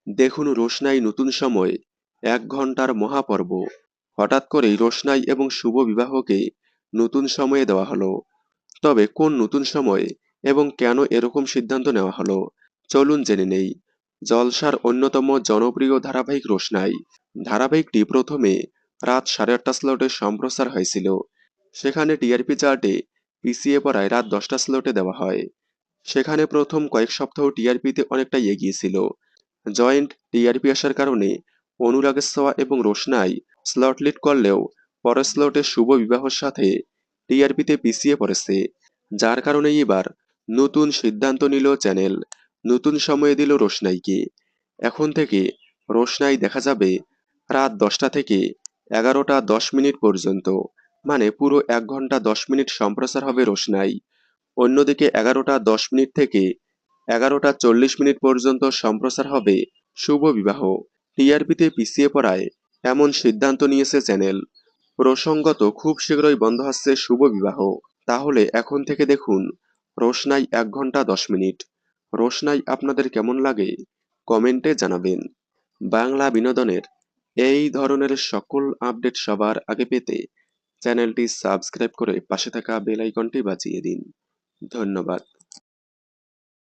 দেখুন রোশনাই নতুন সময়, ১ ঘন্টার মহাপর্ব। হঠাৎ করেই রোশনাই এবং শুভ বিবাহকে নতুন সময়ে দেওয়া হলো। তবে কোন নতুন সময় এবং কেন এরকম সিদ্ধান্ত নেওয়া হলো, চলুন জেনে নেই। জলসার অন্যতম জনপ্রিয় ধারাবাহিক রোশনাই। ধারাবাহিকটি প্রথমে রাত 8:30 স্লটে সম্প্রচার হয়েছিল। সেখানে টিআরপি চার্টে পিছিয়ে পড়ায় রাত 10টা স্লটে দেওয়া হয়। সেখানে প্রথম কয়েক সপ্তাহ টিআরপিতে অনেকটা এগিয়ে ছিল। জয়েন্ট টিআরপি আসার কারণে অনুরাগের ছোঁয়া এবং রোশনাই স্লট লিড করলেও পরের স্লটে শুভ বিবাহর সাথে টিআরপিতে পিছিয়ে পড়েছে। যার কারণে এবার নতুন সিদ্ধান্ত নিল চ্যানেল, নতুন সময়ে দিল রোশনাইকে। এখন থেকে রোশনাই দেখা যাবে রাত 10টা থেকে 11টা 10 মিনিট পর্যন্ত, মানে পুরো 1 ঘন্টা 10 মিনিট সম্প্রচার হবে রোশনাই। অন্যদিকে 11টা 10 মিনিট থেকে 11টা 40 মিনিট পর্যন্ত সম্প্রচার হবে শুভ বিবাহ। টিআরপিতে পিছিয়ে পড়ায় এমন সিদ্ধান্ত নিয়েছে চ্যানেল। প্রসঙ্গত খুব শীঘ্রই বন্ধ হচ্ছে শুভ বিবাহ। তাহলে এখন থেকে দেখুন রোশনাই 1 ঘন্টা 10 মিনিট। রোশনাই আপনাদের কেমন লাগে কমেন্টে জানাবেন। বাংলা বিনোদনের এই ধরনের সকল আপডেট সবার আগে পেতে চ্যানেলটি সাবস্ক্রাইব করে পাশে থাকা বেল আইকনটি বাজিয়ে দিন। ধন্যবাদ।